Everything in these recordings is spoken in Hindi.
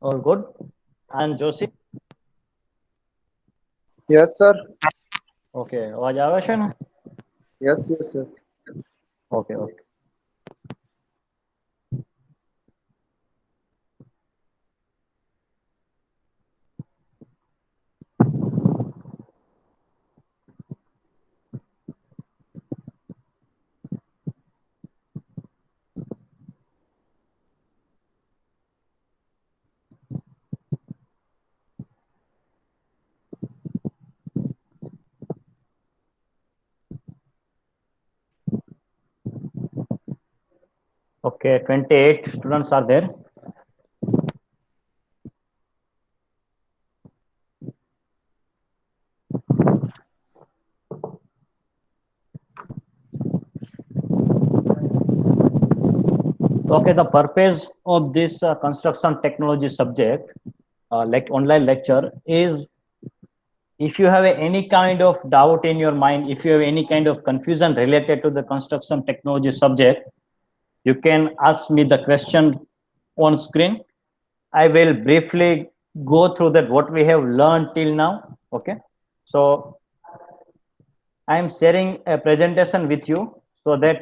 All good. And Joshi? Yes, sir. Okay. અવાજ આવે છે ને? Yes, yes, sir. Okay, okay. Okay, 28 students are there. Okay, the purpose of this construction technology subject, like online lecture, is if you have any kind of doubt in your mind, if you have any kind of confusion related to the construction technology subject, you can ask me the question on screen. I will briefly go through that what we have learned till now. Okay, so I am sharing a presentation with you so that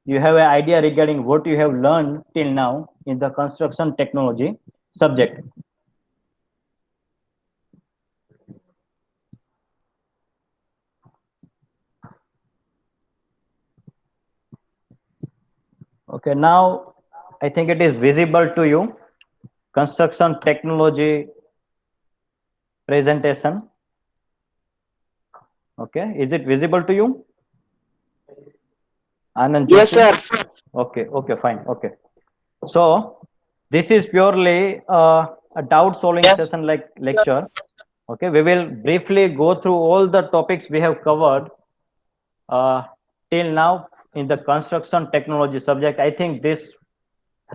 you have an idea regarding what you have learned till now in the construction technology subject. Okay, now I think it is visible to you. Construction technology presentation. Okay, is it visible to you? Anand Yes, Joshi? sir. Okay, okay, fine. Okay. So this is purely a doubt solving session like lecture. Okay, we will briefly go through all the topics we have covered uh, till now in the construction technology subject. I think this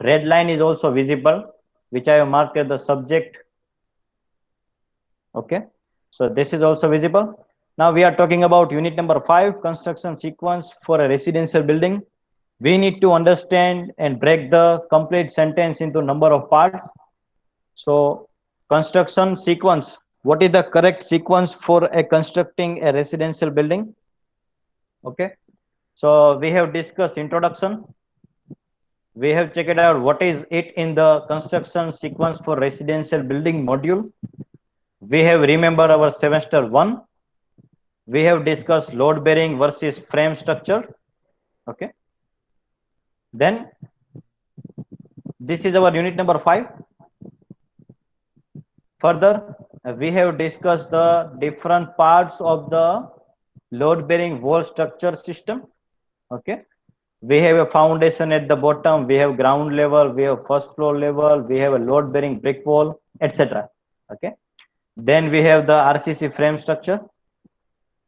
red line is also visible, which I have marked as the subject. Okay, so this is also visible. Now we are talking about unit number 5, construction sequence for a residential building. We need to understand and break the complete sentence into number of parts. So construction sequence, what is the correct sequence for a constructing a residential building? Okay, so we have discussed introduction. We have checked out what is it in the construction sequence for residential building module. We have remembered our semester 1. We have discussed load bearing versus frame structure. Okay, then this is our unit number 5. Further, we have discussed the different parts of the load bearing wall structure system. Okay, we have a foundation at the bottom, we have ground level, we have first floor level, we have a load bearing brick wall, etc. Okay, then we have the RCC frame structure.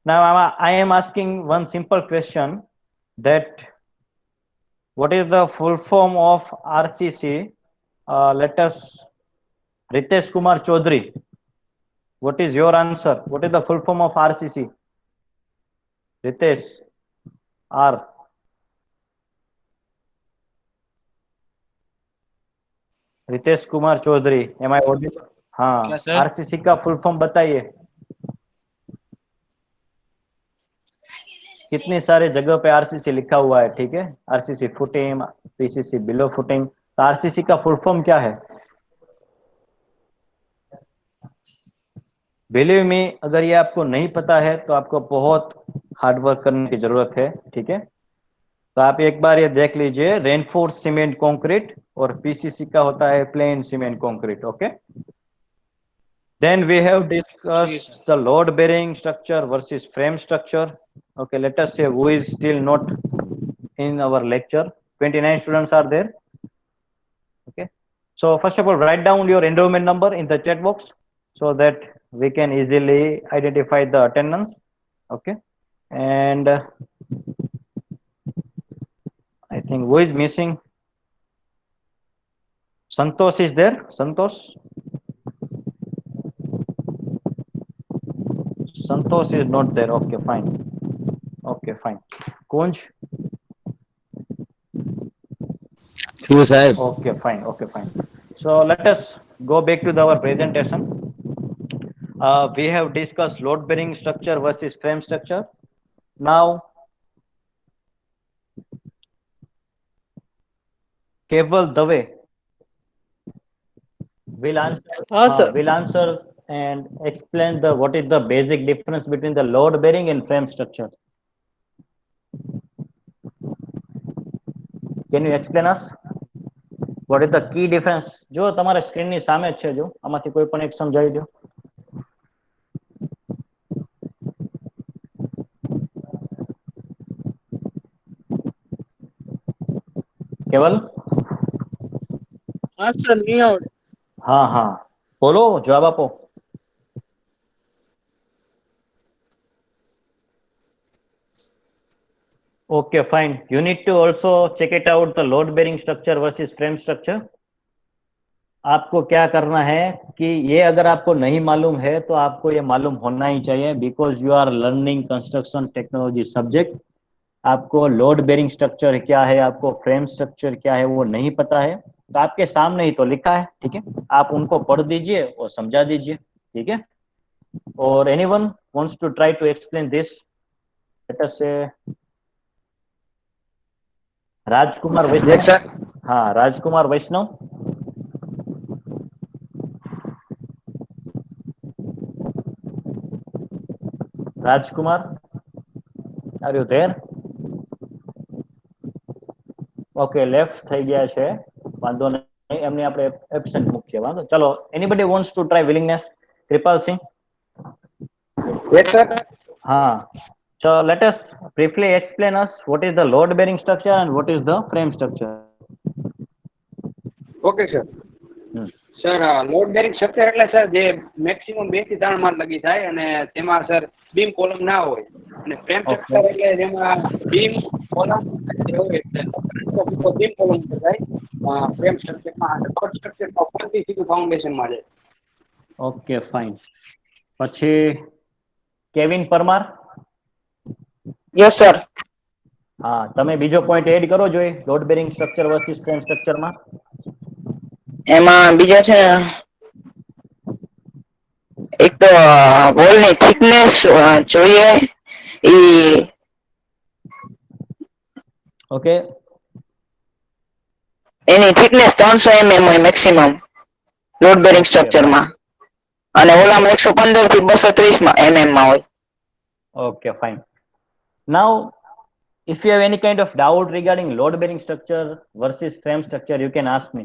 Now I am asking one simple question, that what is the full form of RCC? Let us, Ritesh Kumar Chaudhary, what is your answer? What is the full form of RCC? Ritesh, R. Ritesh Kumar Chaudhary, am I audible? क्या हाँ, सर? आरसीसी का फुल फॉर्म बताइए। कितनी सारे जगह पे आरसीसी लिखा हुआ है, ठीक है, RCC footing, PCC below footing, तो आरसीसी का फुल फॉर्म क्या है? बिलीव मी, अगर ये आपको नहीं पता है तो आपको बहुत हार्ड वर्क करने की जरूरत है, ठीक है। तो आप एक बार ये देख लीजिए, रेनफोर्स सीमेंट कंक्रीट और पीसीसी का होता है plane cement concrete. Okay, then we have ठीक है discussed sir. the load bearing structure versus frame structure. Okay, let us say who is still not in our lecture. 29 students are there. Okay, so first of all, write down your enrollment number in the chat box so that we can easily identify the attendance. Okay, and I think who is missing? Santosh is there. Santosh is not there. Okay, fine. Okay, fine. Kunj. શું સાહેબ? Okay, fine. Okay, fine. So let us go back to our presentation. We have discussed load bearing structure versus frame structure. Now, Keval Dave हाँ sir. will answer and explain the what is the basic difference between the load bearing and frame structure. Can you explain us what is the key difference? જો તમારા સ્ક્રીનની સામે જ છે, જો આમાંથી કોઈ પણ એક સમજાવી દો. કેવલ? हाँ सर, नहीं आवड़े। હા હા, બોલો, જવાબ આપો. Okay, fine. You need to also check it out the load bearing structure versus frame structure. आपको क्या करना है कि ये अगर आपको नहीं मालूम है तो आपको ये मालूम होना ही चाहिए, because you are learning construction technology subject. आपको लोड बेरिंग स्ट्रक्चर क्या है, आपको फ्रेम स्ट्रक्चर क्या है वो नहीं पता है, तो आपके सामने ही तो लिखा है, ठीक है, आप उनको पढ़ दीजिए और समझा दीजिए, ठीक है. और anyone wants to try to explain this? Let us see Rajkumar Yes, Vaishnav. sir. हाँ, Rajkumar Vaishnav. Rajkumar, are you there? Okay, left થઈ ગયા છે, વાંધો નહીં, એમની આપણે એબ્સેન્ટ મૂકીએ, વાંધો. ચલો, anybody wants to try willingness? Kripal Singh. Yes, sir. હા. So let us briefly explain us what is the load bearing structure and what is the frame structure. Okay sir. Hmm. Sir load bearing structure એટલે સર જે મેક્સિમમ 2 થી 3 માળ લગી થાય અને તેમાં સર બીમ કોલમ ના હોય, અને ફ્રેમ સ્ટ્રક્ચર એટલે જેમાં બીમ કોલમ હોય એટલે બીમ કોલમ થાય ફ્રેમ સ્ટ્રક્ચરમાં, અને લોડ સ્ટ્રક્ચરમાં ઉપરથી સીધું ફાઉન્ડેશનમાં જાય. Okay, fine. પછી કેવિન પરમાર. Yes sir. હા, તમે બીજો પોઈન્ટ એડ કરો જોઈએ load bearing structure versus frame સ્ટ્રક્ચરમાં. એમાં બીજા છે એક તો વોલની થિકનેસ જોઈએ, ઈ ઓકે. એની થિકનેસ 300 mm હોય મેક્સિમમ લોડ બેરિંગ સ્ટ્રક્ચરમાં, અને ઓલામાં 115 થી 230 mm માં હોય. Okay, fine. Now, if you have any kind of doubt regarding load bearing structure versus frame structure, you can ask me.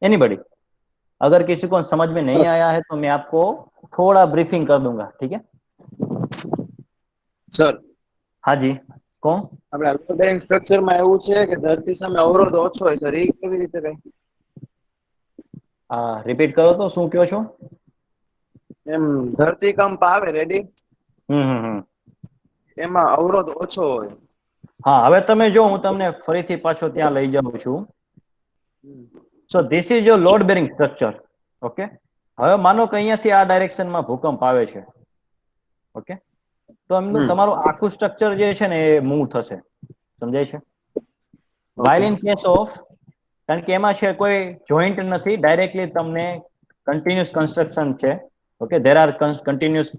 Anybody? अगर किसी को समझ में नहीं आया है तो मैं आपको थोड़ा ब्रीफिंग कर दूंगा, ठीक है? સર, हाँ जी, कौन? આપણે લોડ બેરિંગ સ્ટ્રક્ચરમાં એવું છે કે ધરતી સામે અવરોધ ઓછો હોય સર, એ કેવી રીતે કઈ? रिपीट करो तो શું કહો છો? એમ ધરતીકંપ આવે રેડી, એમાં અવરોધ ઓછો હોય. હા, હવે તમે જો હું તમને ફરીથી પાછો ત્યાં લઈ જાઉં છું. So this is your load bearing structure. Okay, હવે માનો કે અહીંયાથી આ ડાયરેક્શનમાં ભૂકંપ આવે છે. ઓકે, તો એમનું તમારું આખું સ્ટ્રક્ચર જે છે ને એ મૂવ થશે, સમજાય છે? while in case of, કારણ કે એમાં છે કોઈ જોઈન્ટ નથી, ડાયરેક્ટલી તમને કન્ટિન્યુઅસ કન્સ્ટ્રક્શન છે. Okay, there are continuous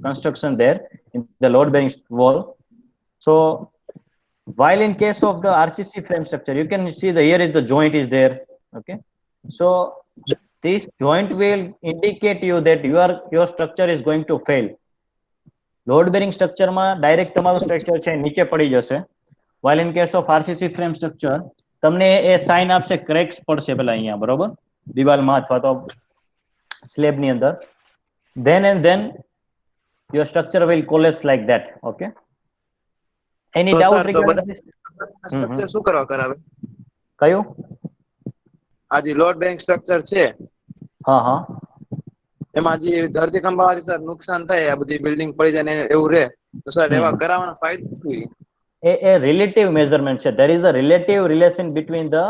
construction there in the load bearing wall. So while in case of the RCC frame structure, you can see the here is the joint is there. Okay, so this joint will indicate you that your structure is going to fail. Load bearing structure માં ડાયરેક્ટ તમારું સ્ટ્રક્ચર છે નીચે પડી જશે. while in case of RCC frame structure તમને એ સાઇન આપશે ક્રેક્સ પડશે પેલા અહીંયા, બરોબર, દિવાલમાં અથવા તો સ્લેબની અંદર. then and then your structure will collapse like that. Okay, any તો doubt સર, તો regarding બધા this? સ્ટ્રક્ચર શું કરવા કરાવે? કયું? આ જે લોડ બેરિંગ સ્ટ્રક્ચર છે હા હા, એમાં જે ધરતીકંપ આવવાથી સર નુકસાન થાય, આ બધી બિલ્ડિંગ પડી જાય ને એવું રહે, તો સર એવા કરાવવાનો ફાયદો શું? a relative measurement છે. there is a relative relation between the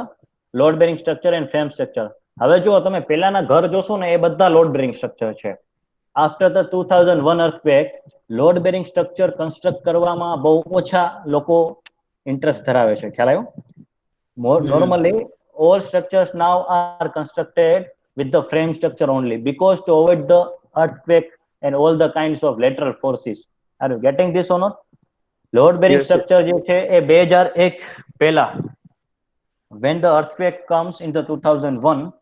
load bearing structure and frame structure. હવે જો તમે પહેલાના ઘર જોશો ને એ બધા લોડ બેરિંગ સ્ટ્રક્ચર છે. after the 2001 earthquake load bearing structure construct કરવામાં બહુ ઓછા લોકો ઇન્ટરેસ્ટ ધરાવે છે, ખ્યાલ આવ્યો? normally all structures now are constructed with the frame structure only, because to avoid the earthquake and all the kinds of lateral forces. Are you getting this or not? Load bearing Yes, yes. structure જે છે એ 2001 પહેલા, when the earthquake comes in the 2001,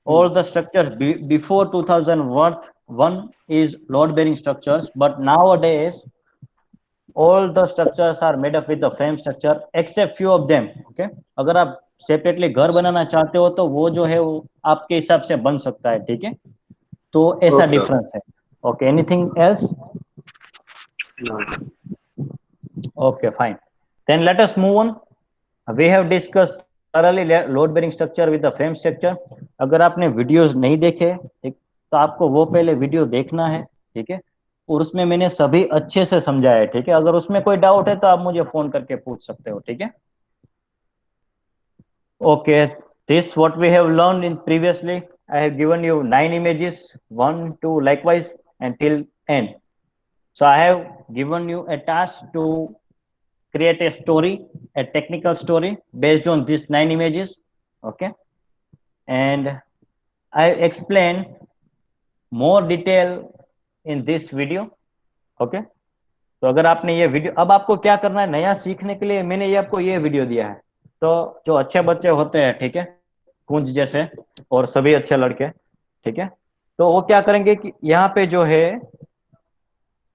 all the structures before 2001 is load bearing structures, but nowadays all the structures are made up with the frame structure except few of them. Okay, अगर आप सेपरेटली घर बनाना चाहते हो तो वो जो है वो आपके हिसाब से बन सकता है, ठीक है, तो ऐसा Okay. डिफरेंस है. Okay, anything else? No. Okay, fine. Then let us move on. We have discussed thoroughly load bearing structure with the frame structure. अगर आपने वीडियोस नहीं देखे तो आपको वो पहले वीडियो देखना है, ठीक है, और उसमें मैंने सभी अच्छे से समझाया है, ठीक है. अगर उसमें कोई डाउट है तो आप मुझे फोन करके पूछ सकते हो, ठीक है. Okay, this what we have learned in previously. I have given you 9 images, 1, 2, likewise, until end. So I have given you a task to create a story, a technical story based on these 9 images. Okay, and I explain more detail in this video. Okay, तो अगर आपने ये वीडियो, अब आपको क्या करना है, नया सीखने के लिए मैंने ये आपको ये वीडियो दिया है. तो जो अच्छे बच्चे होते हैं, ठीक है, कुंज जैसे, और सभी अच्छे लड़के, ठीक है, तो वो क्या करेंगे कि यहाँ पे जो है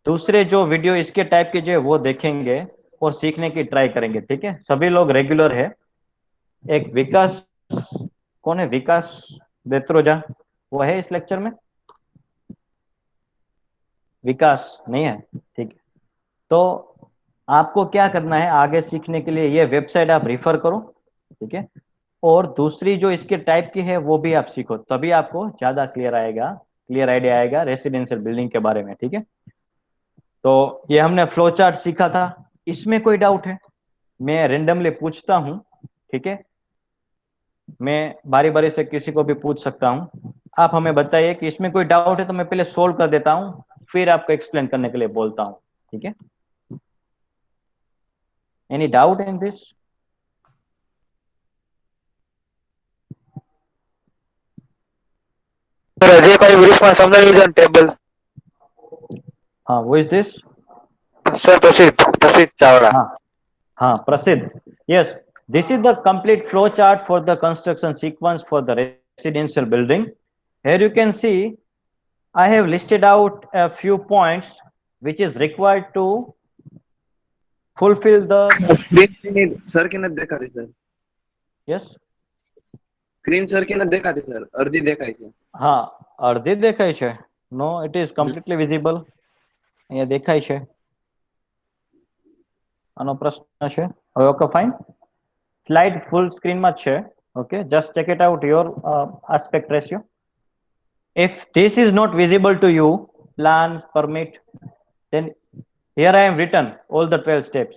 दूसरे जो वीडियो इसके टाइप के जो है वो देखेंगे और सीखने की ट्राई करेंगे, ठीक है. सभी लोग रेगुलर है. एक विकास, कौन है विकास बेत्रोजा, वो है इस लेक्चर में? विकास नहीं है, ठीक है. तो आपको क्या करना है आगे सीखने के लिए, ये वेबसाइट आप रिफर करो, ठीक है, और दूसरी जो इसके टाइप की है वो भी आप सीखो, तभी आपको ज्यादा क्लियर आएगा, क्लियर आइडिया आएगा रेसिडेंशियल बिल्डिंग के बारे में, ठीक है. तो ये हमने फ्लो चार्ट सीखा था. इसमें कोई डाउट है? मैं रेंडमली पूछता हूं, ठीक है, मैं बारी बारी से किसी को भी पूछ सकता हूं. आप हमें बताइए कि इसमें कोई डाउट है तो मैं पहले सोल्व कर देता हूं, फिर आपको एक्सप्लेन करने के लिए बोलता हूं, ठीक है. Any doubt in this? Sir હજી કોઈ ગ્રુપમાં સમજાવ્યું છે ટેબલ? हाँ, वो इज दिस? સર પ્રસિદ્ધ પ્રસિદ્ધ ચાવડા. हाँ हाँ, प्रसिद्ध. Yes, this is the complete flow chart for the construction sequence for the residential building. Here you can see I have listed out a few points which is required to fulfill the. Screen સરખી નથી દેખાતી સર. Yes, સ્ક્રીન સરખી નથી દેખાતી સર, અડધી દેખાય છે. हाँ, અડધી દેખાય છે. No, it is completely visible. અહીંયા દેખાય છે. આનો પ્રશ્ન છે. હવે ઓકે, ફાઇન. સ્લાઇડ ફૂલ સ્ક્રીનમાં છે. Okay, just check it out your aspect ratio. If this is not visible to you, plan, permit, then here I am written all the 12 steps.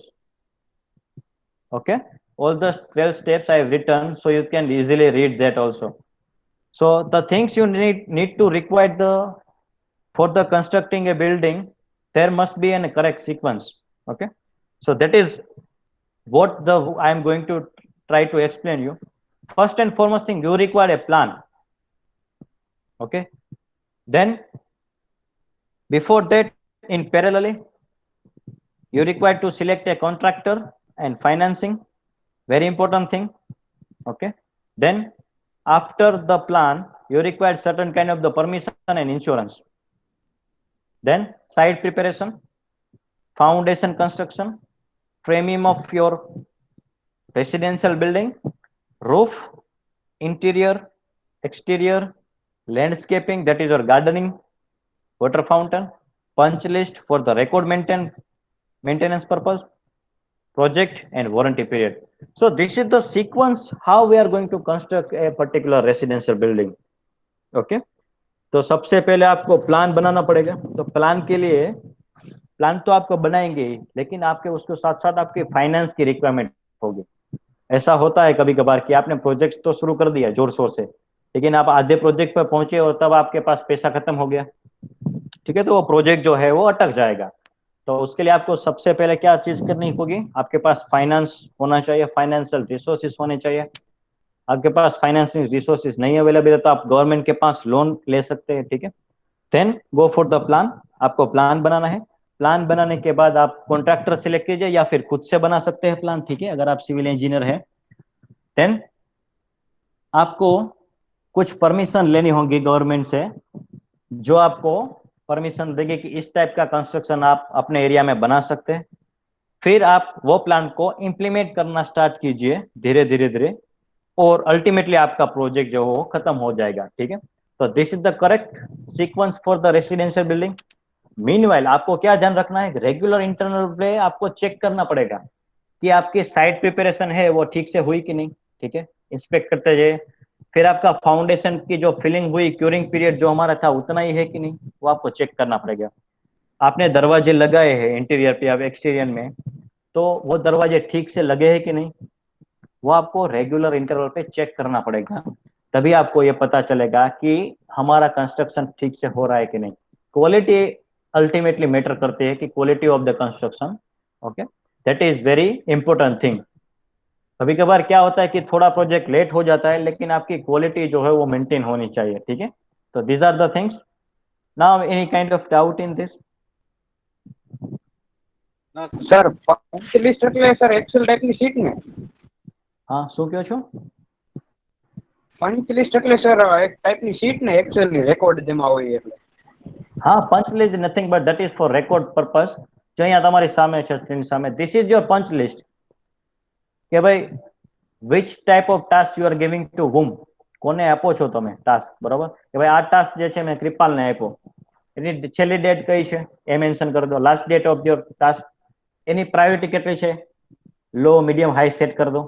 Okay, all the 12 steps I have written, so you can easily read that also. So the things you need to require the for the constructing a building, there must be a correct sequence. Okay, so that is what the I am going to try to explain you. First and foremost thing, you require a plan. Okay, then before that, in parallelly, you require to select a contractor and financing, very important thing. Okay, then after the plan, you require certain kind of the permission and insurance. Then site preparation, foundation construction, framing of your residential building, roof, interior, exterior, landscaping, that is your gardening, water fountain, punch list for the record maintenance purpose, project and warranty period. So this is the sequence how we are going to construct a particular residential building. Okay, तो सबसे पहले आपको प्लान बनाना पड़ेगा. तो प्लान के लिए, प्लान तो आपको बनाएंगे ही, लेकिन आपके उसके साथ साथ आपके फाइनेंस की रिक्वायरमेंट होगी. ऐसा होता है कभी कभार कि आपने प्रोजेक्ट तो शुरू कर दिया जोर शोर से, लेकिन आप आधे प्रोजेक्ट पर पहुंचे और तब आपके पास पैसा खत्म हो गया, ठीक है, तो वो प्रोजेक्ट जो है वो अटक जाएगा. तो उसके लिए आपको सबसे पहले क्या चीज करनी होगी, आपके पास फाइनेंस होना चाहिए, फाइनेंशियल रिसोर्सेस होने चाहिए. आपके पास फाइनेंशियल रिसोर्सेज नहीं अवेलेबल है तो आप गवर्नमेंट के पास लोन ले सकते हैं, ठीक है। Then go for the plan. आपको प्लान बनाना है। प्लान बनाने के बाद आप कॉन्ट्रैक्टर सिलेक्ट कीजिए या फिर खुद से बना सकते हैं प्लान, ठीक है, अगर आप सिविल इंजीनियर है। देन आपको कुछ परमिशन लेनी होगी गवर्नमेंट से, जो आपको परमिशन देगी कि इस टाइप का कंस्ट्रक्शन आप अपने एरिया में बना सकते हैं। फिर आप वो प्लान को इम्प्लीमेंट करना स्टार्ट कीजिए धीरे धीरे धीरे, और अल्टीमेटली आपका प्रोजेक्ट जो हो खत्म हो जाएगा, ठीक है। तो this is the correct sequence for the residential building. Meanwhile आपको क्या ध्यान रखना है, रेगुलर इंटरनल पे आपको चेक करना पड़ेगा कि आपकी साइट प्रिपरेशन है वो ठीक से हुई कि नहीं, ठीक है, इंस्पेक्ट करते जाइए। फिर आपका फाउंडेशन की जो फिलिंग हुई, क्यूरिंग पीरियड जो हमारा था उतना ही है कि नहीं, वो आपको चेक करना पड़ेगा। आपने दरवाजे लगाए हैं इंटीरियर पे या एक्सटीरियर में, तो वो दरवाजे ठीक से लगे हैं कि नहीं, वो आपको रेगुलर इंटरवल पे चेक करना पड़ेगा। तभी आपको ये पता चलेगा कि हमारा कंस्ट्रक्शन ठीक से हो रहा है कि नहीं। क्वालिटी अल्टीमेटली मैटर करती है कि quality of the construction, okay, that is very important thing. कभी कभार क्या होता है कि थोड़ा प्रोजेक्ट लेट हो जाता है, लेकिन आपकी क्वालिटी जो है वो मेंटेन होनी चाहिए, ठीक है। तो these are the things. Now any kind of doubt in this? Sir punch list એટલે સર એક્સેલ ટાઈપની શીટ ને? हाँ, શું કહો છો? પંચ લિસ્ટ એટલે સર એક ટાઈપની શીટ ને એક્સેલની રેકોર્ડ જેમાં હોય એટલે. હા, punch list nothing but that is for record purpose. જો અહીંયા તમારી સામે છે સ્ક્રીન સામે, this is your punch list કે ભાઈ which type of task you are giving to whom, કોને આપો છો તમે ટાસ્ક, બરાબર, કે ભાઈ આ ટાસ્ક જે છે મેં કૃપાલને આપ્યો, એની છેલ્લી ડેટ કઈ છે એ મેન્શન કરી દો, last date of your task, any priority કેટલી છે, લો મીડિયમ હાઈ સેટ કરી દો,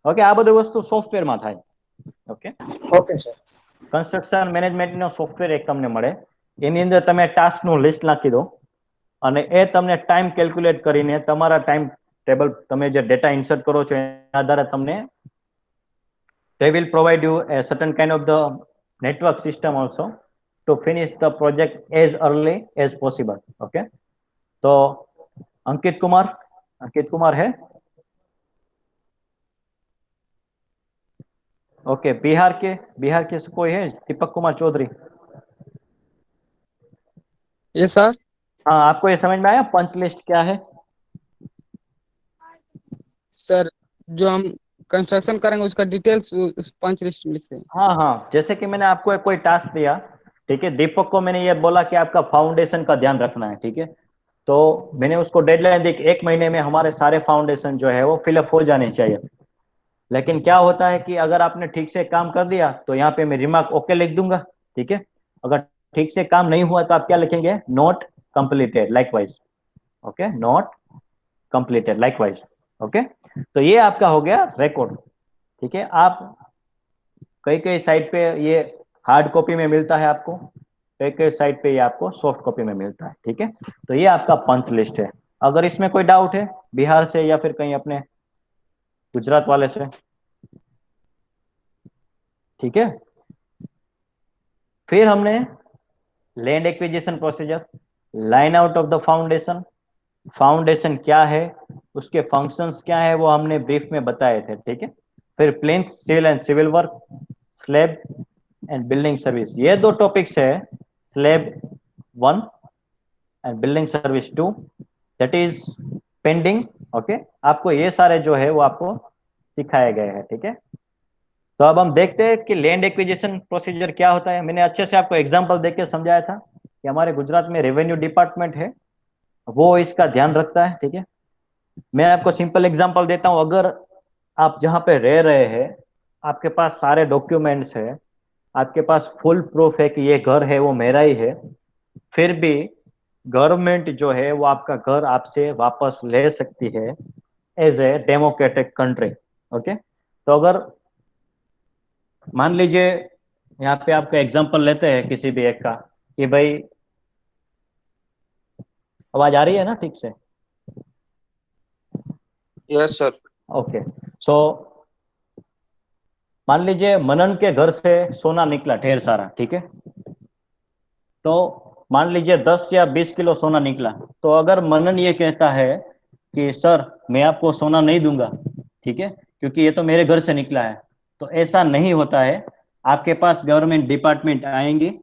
ઓકે। આ બધી વસ્તુ સોફ્ટવેરમાં થાય, ઓકે। Okay sir. કન્સ્ટ્રક્શન મેનેજમેન્ટનો સોફ્ટવેર એક તમને મળે, એની અંદર તમે ટાસ્કનું લિસ્ટ નાખી દો અને એ તમને ટાઈમ કેલ્ક્યુલેટ કરીને તમારા ટાઈમ ટેબલ તમે જે ડેટા ઇન્સર્ટ કરો છો એના આધારે તમને they will provide you a certain kind of the network system also to finish the project as early as possible, okay। तो अंकित कुमार है, ओके। बिहार के से कोई है? दीपक कुमार चौधरी। ये सर। हाँ, आपको ये समझ में आया पंच लिस्ट क्या है? सर जो हम कंस्ट्रक्शन करेंगे उसका डिटेल्स उस पंच लिस्ट में लिखते हैं। हाँ हाँ, जैसे कि मैंने आपको कोई टास्क दिया, ठीक है, दीपक को मैंने ये बोला कि आपका फाउंडेशन का ध्यान रखना है, ठीक है, तो मैंने उसको डेडलाइन दी कि 1 महीने में हमारे सारे फाउंडेशन जो है वो फिलअप हो जाने चाहिए। लेकिन क्या होता है कि अगर आपने ठीक से काम कर दिया तो यहाँ पे मैं रिमार्क ओके लिख दूंगा, ठीक है। अगर ठीक से काम नहीं हुआ तो आप क्या लिखेंगे, not completed likewise, okay, not completed likewise, okay. तो ये आपका हो गया रिकॉर्ड, ठीक है। आप कई कई साइट पे ये हार्ड कॉपी में मिलता है आपको, कई कई साइट पे ये आपको सॉफ्ट कॉपी में मिलता है, ठीक है। तो ये आपका पंच लिस्ट है। अगर इसमें कोई डाउट है बिहार से या फिर कहीं अपने गुजरात वाले से, ठीक है। फिर हमने land acquisition procedure, line out of the foundation, foundation क्या है, उसके फंक्शंस क्या है वो हमने ब्रीफ में बताए थे, ठीक है। फिर plinth civil and civil work, slab and building service, ये दो टॉपिक्स है, slab 1 and building service 2, that is pending, okay. आपको ये सारे जो है वो आपको सिखाए गए हैं, ठीक है। तो अब हम देखते हैं कि लैंड एक्विजिशन प्रोसीजर क्या होता है। मैंने अच्छे से आपको एग्जांपल देके समझाया था कि हमारे गुजरात में रेवेन्यू डिपार्टमेंट है, वो इसका ध्यान रखता है, ठीक है। मैं आपको सिंपल एग्जांपल देता हूं। अगर आप जहां पे रह रहे हैं, आपके पास सारे डॉक्यूमेंट्स है, आपके पास फुल प्रूफ है कि ये घर है वो मेरा ही है, फिर भी गवर्नमेंट जो है वो आपका घर आपसे वापस ले सकती है as a democratic country, okay. तो अगर मान लीजिए यहाँ पे आपका एग्जांपल लेते हैं किसी भी एक का, कि भाई आवाज आ रही है ना ठीक से? Yes sir. ओके। सो मान लीजिए मनन के घर से सोना निकला ढेर सारा, ठीक है। तो मान लीजिए 10 या 20 किलो सोना निकला, तो अगर मनन ये कहता है कि सर मैं आपको सोना नहीं दूंगा, ठीक है, क्योंकि ये तो मेरे घर से निकला है, तो ऐसा नहीं होता है। आपके पास गवर्नमेंट डिपार्टमेंट आएंगे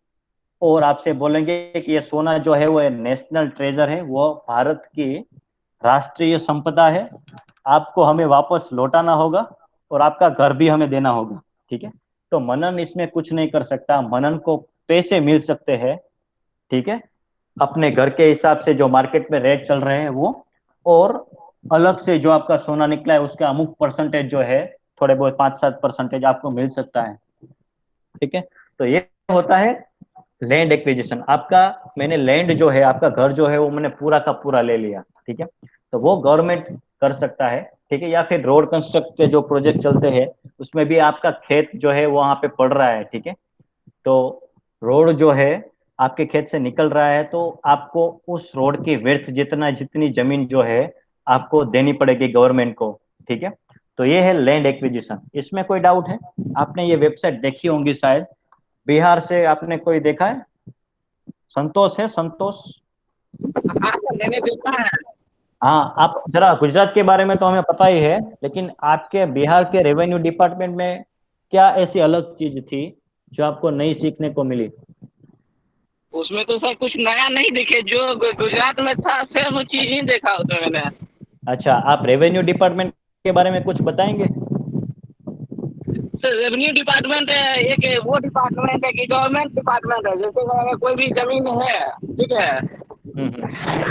और आपसे बोलेंगे कि ये सोना जो है वो नेशनल ट्रेजर है, वो भारत की राष्ट्रीय संपदा है, आपको हमें वापस लौटाना होगा और आपका घर भी हमें देना होगा। ठीक है, तो मनन इसमें कुछ नहीं कर सकता। मनन को पैसे मिल सकते हैं, ठीक है, अपने घर के हिसाब से जो मार्केट में रेट चल रहे हैं वो, और अलग से जो आपका सोना निकला है उसका अमुक परसेंटेज जो है, थोड़े बहुत 5-7% आपको मिल सकता है। ठीक है, तो ये होता है लैंड एक्विजिशन। आपका, मैंने लैंड जो है, आपका घर जो है वो मैंने पूरा का पूरा ले लिया, ठीक है, तो वो गवर्नमेंट कर सकता है। ठीक है, या फिर रोड कंस्ट्रक्ट के जो प्रोजेक्ट चलते हैं उसमें भी आपका खेत जो है वो वहां पे पड़ रहा है, ठीक है, तो रोड जो है आपके खेत से निकल रहा है तो आपको उस रोड की विड्थ जितना, जितनी जमीन जो है आपको देनी पड़ेगी गवर्नमेंट को। ठीक है, तो ये है लैंड एक्विजिशन। इसमें कोई डाउट है? आपने ये वेबसाइट देखी होंगी शायद, बिहार से आपने कोई देखा है? संतोष है, संतोष? हाँ सर, मैंने देखा है। हाँ, आप जरा, गुजरात के बारे में तो हमें पता ही है, लेकिन आपके बिहार के रेवेन्यू डिपार्टमेंट में क्या ऐसी अलग चीज थी जो आपको नई सीखने को मिली? उसमें तो सर कुछ नया नहीं दिखे, जो गुजरात में था सेम चीज ही देखा उसमें मैंने। अच्छा, आप रेवेन्यू डिपार्टमेंट के बारे में कुछ बताएंगे? सर रेवेन्यू डिपार्टमेंट एक वो डिपार्टमेंट है कि गवर्नमेंट डिपार्टमेंट है। जैसे अगर कोई भी जमीन है, ठीक है,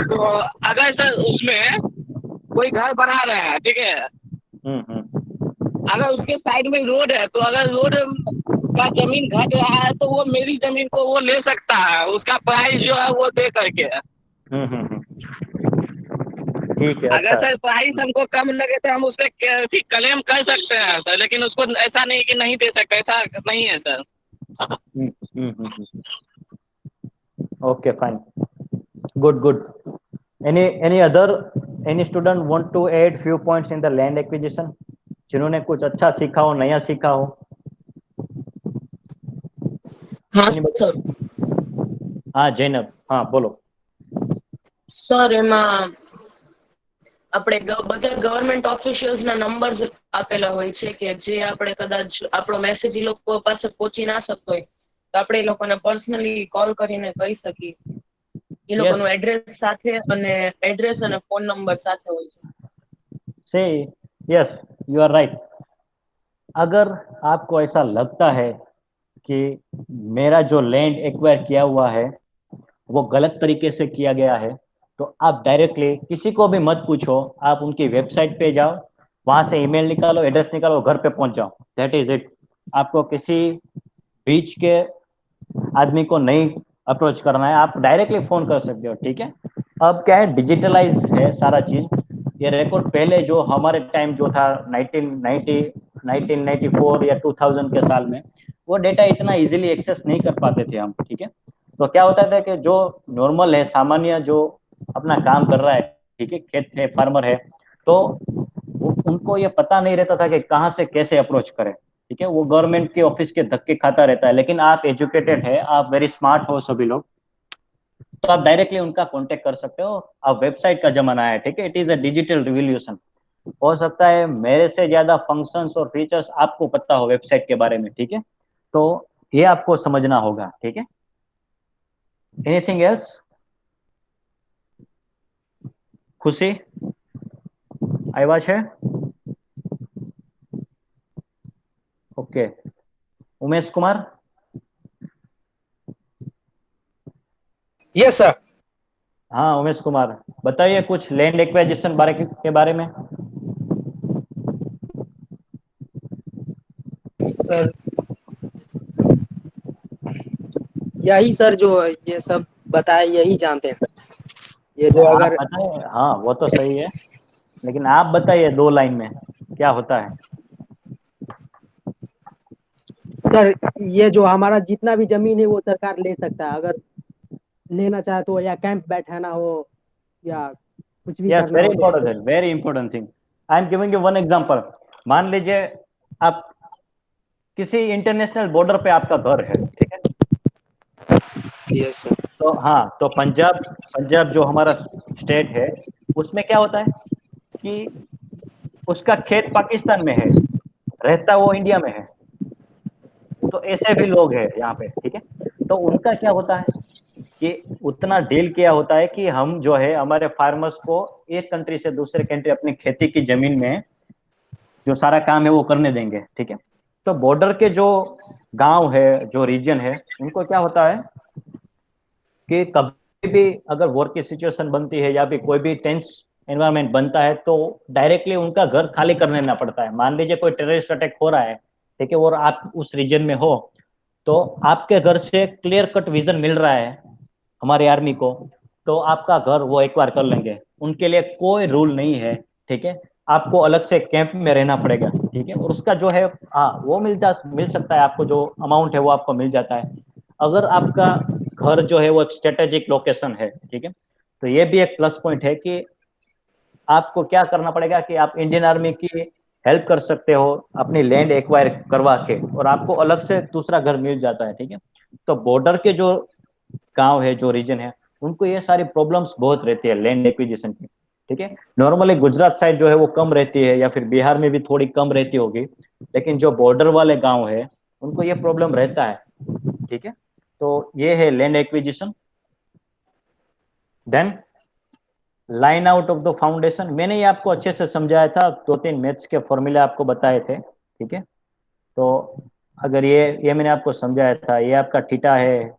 तो अगर सर उसमें कोई घर बना रहे हैं, ठीक है, अगर उसके साइड में रोड है, तो अगर रोड का जमीन घट रहा है तो वो मेरी जमीन को वो ले सकता है, उसका प्राइस जो है वो दे करके। ठीक है, अगर अच्छा। सर प्राइस हमको कम लगे तो हम उस पर क्लेम कर सकते हैं सर, लेकिन उसको ऐसा नहीं कि नहीं दे सकते, ऐसा नहीं है sir. Okay, fine, good good. any other, any student want to add few points in the land acquisition, जिन्होंने कुछ अच्छा सीखा हो, नया सीखा हो? हाँ Anybody? સર हाँ जैनब, हाँ बोलो। સર એમાં આપણે બધા ગવર્મેન્ટ ઓફિશિયલ્સ ના નંબર્સ આપેલા હોય છે કે જે આપણે કદાચ આપણો મેસેજ એ લોકો પાસે પહોંચી ના શકતો હોય તો આપણે એ લોકોને પર્સનલી કોલ કરીને કહી શકીએ. એ લોકોનું એડ્રેસ સાથે અને એડ્રેસ અને ફોન નંબર સાથે હોય છે. से यस, यू आर राइट। अगर आपको ऐसा लगता है कि मेरा जो लैंड एक्वायर किया हुआ है वो गलत तरीके से किया गया है, तो आप डायरेक्टली किसी को भी मत पूछो, आप उनकी वेबसाइट पे जाओ, वहां से ईमेल निकालो, एड्रेस निकालो, घर पे पहुंच जाओ, दैट इज इट। आपको किसी बीच के आदमी को नहीं अप्रोच करना है, आप डायरेक्टली फोन कर सकते हो। ठीक है, अब क्या है, डिजिटलाइज है सारा चीज। ये रिकॉर्ड पहले जो हमारे टाइम जो था 1990, 1994 या 2000 के साल में, वो डेटा इतना इजीली एक्सेस नहीं कर पाते थे हम। ठीक है, तो क्या होता था कि जो नॉर्मल है, सामान्य जो अपना काम कर रहा है, ठीक है, खेत है, फार्मर है, तो उनको ये पता नहीं रहता था कि कहाँ से कैसे अप्रोच करें। ठीक है, वो गवर्नमेंट के ऑफिस के धक्के खाता रहता है। लेकिन आप एजुकेटेड है, आप वेरी स्मार्ट हो सभी लोग, तो आप डायरेक्टली उनका कांटेक्ट कर सकते हो। अब वेबसाइट का जमाना है, ठीक है, it is a digital revolution. हो सकता है मेरे से ज्यादा फंक्शंस और फीचर्स आपको पता हो वेबसाइट के बारे में, ठीक है, तो ये आपको समझना होगा। ठीक है, एनीथिंग एल्स? खुशी, आवाज है? Okay, Umesh Kumar? Yes sir. हाँ उमेश कुमार, बताइए कुछ लैंड एक्वाजिशन के बारे में। सर यही सर जो ये सब बताए यही जानते हैं सर। ये जो आप अगर बताइए, हाँ वो तो सही है, लेकिन आप बताइए 2 लाइन में क्या होता है। सर ये जो हमारा जितना भी जमीन है वो सरकार ले सकता है, अगर लेना चाहे तो, या कैंप बैठाना हो या कुछ भी यस, करना वेरी हो तो। इंपॉर्टेंट है, very important thing. I am giving you one example. मान लीजिए आप किसी इंटरनेशनल बॉर्डर पे आपका घर है, ठीक है, यस सर। तो हाँ, तो पंजाब, पंजाब जो हमारा स्टेट है, उसमें क्या होता है कि उसका खेत पाकिस्तान में है, रहता वो इंडिया में है, तो ऐसे भी लोग हैं यहाँ पे, ठीक है। तो उनका क्या होता है कि उतना डील किया होता है कि हम जो है हमारे फार्मर्स को एक कंट्री से दूसरे कंट्री अपनी खेती की जमीन में जो सारा काम है वो करने देंगे, ठीक है। तो बॉर्डर के जो गांव है, जो रीजन है, उनको क्या होता है कि कभी भी अगर वॉर की सिचुएशन बनती है या फिर कोई भी टेंस एनवायरनमेंट बनता है तो डायरेक्टली उनका घर खाली करने ना पड़ता है। मान लीजिए कोई टेररिस्ट अटैक हो रहा है, ठीक है, और आप उस रीजन में हो, तो आपके घर से क्लियर कट विजन मिल रहा है हमारी आर्मी को, तो आपका घर वो एक बार कर लेंगे। उनके लिए कोई रूल नहीं है, ठीक है। आपको अलग से कैंप में रहना पड़ेगा, ठीक है। और उसका जो है, हाँ, वो मिल सकता है आपको, जो अमाउंट है वो आपको मिल जाता है अगर आपका घर जो है वो एक स्ट्रेटेजिक लोकेशन है, ठीक है। तो ये भी एक प्लस पॉइंट है कि आपको क्या करना पड़ेगा कि आप इंडियन आर्मी की हेल्प कर सकते हो अपनी लैंड एक्वायर करवा के, और आपको अलग से दूसरा घर मिल जाता है, ठीक है। तो बॉर्डर के जो गांव है, जो रीजन है, उनको ये सारी प्रॉब्लम्स बहुत रहती है लैंड एक्विजिशन की, ठीक है। नॉर्मली गुजरात साइड जो है वो कम रहती है, या फिर बिहार में भी थोड़ी कम रहती होगी, लेकिन जो बॉर्डर वाले गांव है उनको ये प्रॉब्लम रहता है, ठीक है। तो ये है land acquisition. Then line out of the foundation, मैंने ये आपको अच्छे से समझाया था, 2-3 मैथ्स के फॉर्मूले आपको बताए थे, ठीक है। तो अगर ये मैंने आपको समझाया था, ये आपका थीटा है,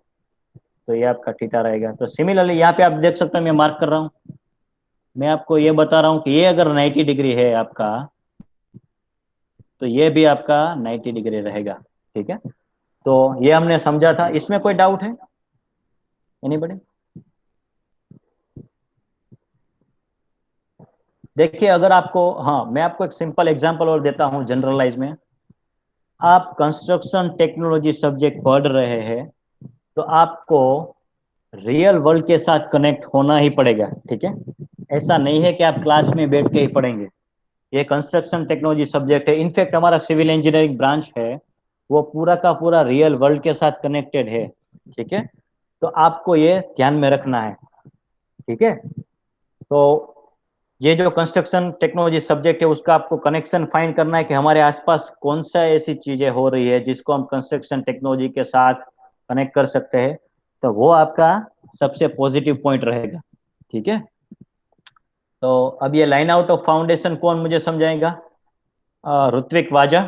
तो ये आपका थीटा रहेगा। तो सिमिलरली यहाँ पे आप देख सकते हैं, मैं मार्क कर रहा हूँ, मैं आपको ये बता रहा हूँ कि ये अगर 90 डिग्री है आपका, तो ये भी आपका 90 डिग्री रहेगा, ठीक है। तो ये हमने समझा था, इसमें कोई डाउट है एनीबॉडी? देखिए अगर आपको, हाँ, मैं आपको एक सिंपल एग्जांपल और देता हूँ जनरलाइज में। आप कंस्ट्रक्शन टेक्नोलॉजी सब्जेक्ट पढ़ रहे हैं, तो आपको रियल वर्ल्ड के साथ कनेक्ट होना ही पड़ेगा, ठीक है। ऐसा नहीं है कि आप क्लास में बैठ के ही पढ़ेंगे। ये कंस्ट्रक्शन टेक्नोलॉजी सब्जेक्ट है, इनफैक्ट हमारा सिविल इंजीनियरिंग ब्रांच है वो पूरा का पूरा रियल वर्ल्ड के साथ कनेक्टेड है, ठीक है। तो आपको ये ध्यान में रखना है, ठीक है। तो ये जो कंस्ट्रक्शन टेक्नोलॉजी सब्जेक्ट है उसका आपको कनेक्शन फाइंड करना है कि हमारे आसपास कौन सा ऐसी चीजें हो रही है जिसको हम कंस्ट्रक्शन टेक्नोलॉजी के साथ कनेक्ट कर सकते हैं। तो वो आपका सबसे पॉजिटिव पॉइंट रहेगा, ठीक है। तो अब ये लाइन आउट ऑफ फाउंडेशन कौन मुझे समझाएगा? ऋत्विक वाजा।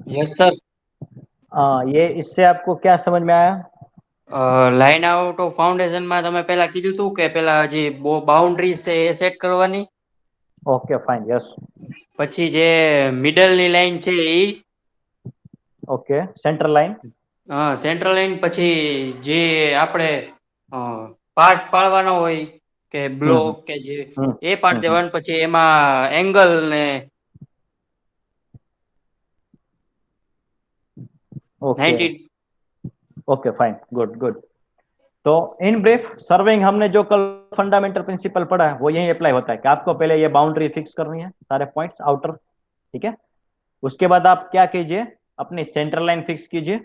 Yes sir. ये इससे आपको क्या समझ में आया? લાઈન આઉટ ઓફ ફાઉન્ડેશનમાં તમે પેલા કીધું હતું કે પેલા જે બાઉન્ડ્રીઝ છે એ સેટ કરવાની, ઓકે ફાઇન, યસ, પછી જે મિડલની લાઈન છે એ okay, central line, central line, પછી જે આપણે પાર્ટ પાડવાનો હોય કે હમ બ્લોક કે જે હમ એ પાર્ટ હમ દેવાનું, પછી એમાં એંગલ ને okay 90। Okay fine, good good. तो इन ब्रीफ सर्वेइंग हमने जो कल फंडामेंटल प्रिंसिपल पढ़ा है वो यही अप्लाई होता है कि आपको पहले ये बाउंड्री फिक्स करनी है, सारे पॉइंट्स आउटर, ठीक है। उसके बाद आप क्या कीजिए, अपनी सेंट्रल लाइन फिक्स कीजिए,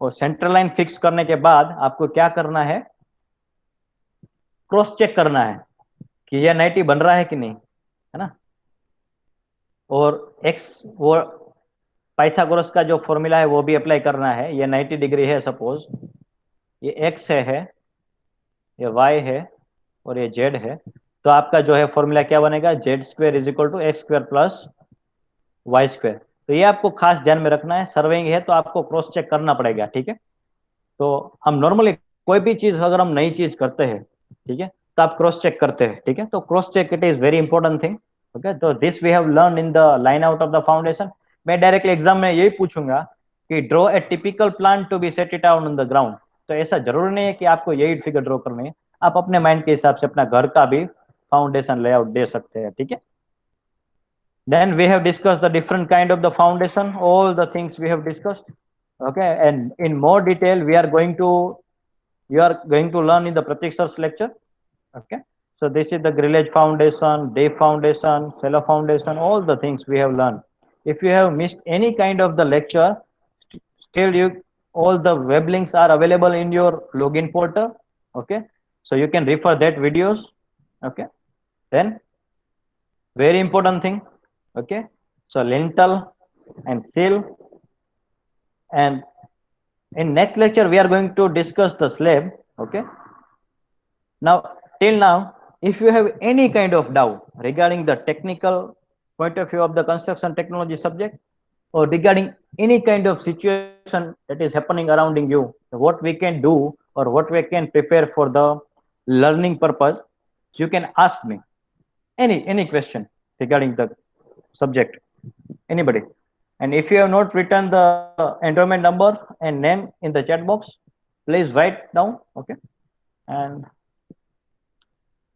और सेंट्रल लाइन फिक्स करने के बाद आपको क्या करना है, क्रॉस चेक करना है कि ये 90 बन रहा है कि नहीं, है ना। और एक्स, वो पाइथागोरस का जो फॉर्मूला है वो भी अप्लाई करना है। ये 90 डिग्री है सपोज, ये एक्स है, ये वाई है, और ये जेड है। तो आपका जो है फॉर्मूला क्या बनेगा, Z square is equal to X square plus Y square. तो ये आपको खास ध्यान में रखना है, सर्वेइंग है तो आपको क्रॉस चेक करना पड़ेगा, ठीक है। तो हम नॉर्मली कोई भी चीज अगर हम नई चीज करते हैं, ठीक है, तो आप क्रॉस चेक करते हैं, ठीक है। तो cross check it is very important thing, okay. तो this we have learn in the line out of the foundation. मैं डायरेक्टली एग्जाम में यही पूछूंगा कि draw a typical plan to be set it out on the ground. तो ऐसा जरूरी नहीं है कि आपको यही फिगर ड्रॉ करनी है, आप अपने माइंड के हिसाब से अपना घर का भी फाउंडेशन लेआउट दे सकते हैं, ठीक है। Then we have discussed the different kind of the foundation, all the things we have discussed. Okay, and in more detail, you are going to learn in the Pratik sir's lecture. Okay, so this is the grillage foundation, day foundation, cellar foundation, all the things we have learned. If you have missed any kind of the lecture, still all the web links are available in your login portal. Okay, so you can refer that videos. Okay, then very important thing, okay, so lintel and sill And in next lecture, we are going to discuss the slab. Okay. Now, till now, if you have any kind of doubt regarding the technical point of view of the construction technology subject, or regarding any kind of situation that is happening around you, what we can do or what we can prepare for the learning purpose, you can ask me any question regarding the subject, anybody. And if you have not written the enrollment number and name in the chat box, please write down. Okay. And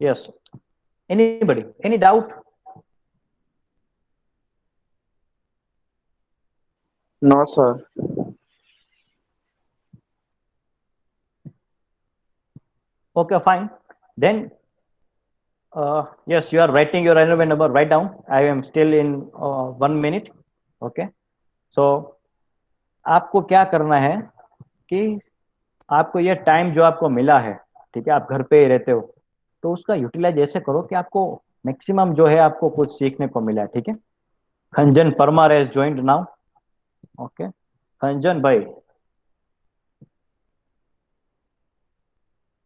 yes, anybody, any doubt? No, sir. Okay, fine. Then yes, you are writing your enrollment number. Write down. I am still in 1 minute. Okay. So आपको क्या करना है कि आपको ये टाइम जो आपको मिला है, ठीक है, आप घर पे ही रहते हो, तो उसका यूटिलाइज ऐसे करो कि आपको मैक्सिमम जो है आपको कुछ सीखने को मिला है. ठीक है. Khanjan Parmar has joined now. Okay, Khanjan भाई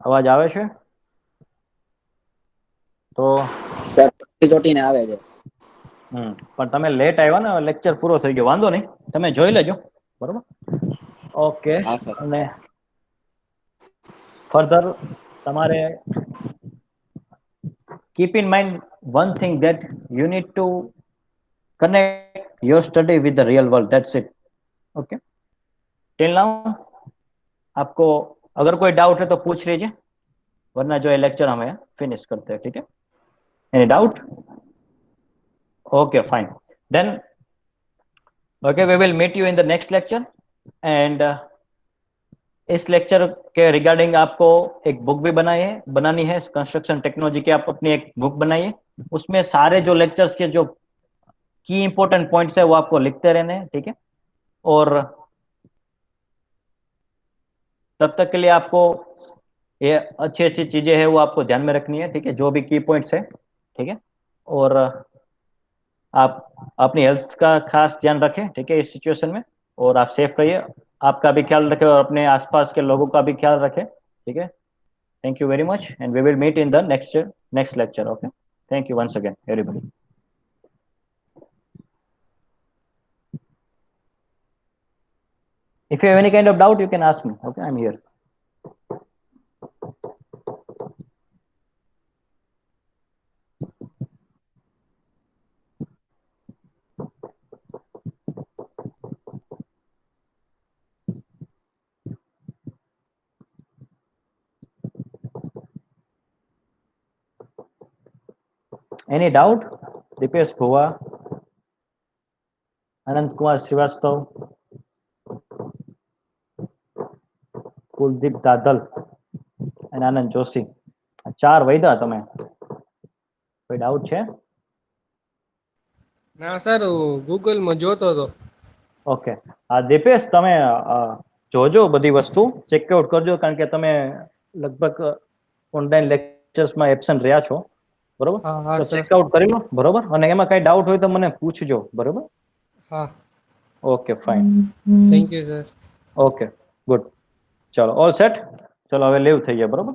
અવાજ આવે છે? તો સર ચોટીને આવે છે. પણ તમે લેટ આવ્યા ને, લેક્ચર પૂરો થઈ ગયો, વાંધો નહીં, તમે જોઈ લેજો, બરોબર? ઓકે. હા સર. અને ફર્ધર તમારે keep in mind one thing, that you need to connect your study with the real world. That's it. Okay. Till now आपको अगर कोई डाउट है तो पूछ लीजिए, वरना जो है लेक्चर हमें फिनिश करते हैं. ठीक है. Any doubt? Okay, fine. Then okay, we will meet you in the next lecture. And इस लेक्चर के रिगार्डिंग आपको एक बुक भी बनानी है कंस्ट्रक्शन टेक्नोलॉजी की. आप अपनी एक बुक बनाइए, उसमें सारे जो लेक्चर्स के जो की इंपॉर्टेंट पॉइंट्स है वो आपको लिखते रहने हैं. ठीक है. और तब तक के लिए आपको ये अच्छी अच्छी चीजें हैं वो आपको ध्यान में रखनी है. ठीक है, जो भी की पॉइंट्स है. ठीक है. और आप अपनी हेल्थ का खास ध्यान रखें. ठीक है, इस सिचुएशन में. और आप सेफ रहिए, आपका भी ख्याल रखें और अपने आसपास के लोगों का भी ख्याल रखें. ठीक है. Thank you very much and we will meet in the next lecture. Okay, thank you once again everybody. If you have any kind of doubt, you can ask me. Okay, I'm here. Any doubt? Dipesh Bhuva, Anand Kumar Srivastava, Kuldeep Dadal and Anand Joshi. ચાર વૈદા તમે. કોઈ ડાઉટ છે? ના સર, ગૂગલ માં જોતો હતો. ઓકે, આ દીપેશ તમે જોજો, બધી વસ્તુ ચેકઆઉટ કરજો, કારણ કે તમે લગભગ ઓનલાઈન લેક્ચર્સમાં એબ્સન્ટ રહ્યા છો, બરોબર? તો ચેકઆઉટ કરી લો, બરોબર? અને એમાં કઈ ડાઉટ હોય તો મને પૂછજો, બરોબર? હા. Okay, fine. Thank you sir. Okay, good. ચલો, ઓલ સેટ. ચલો હવે લીવ થઈ ગયા, બરોબર?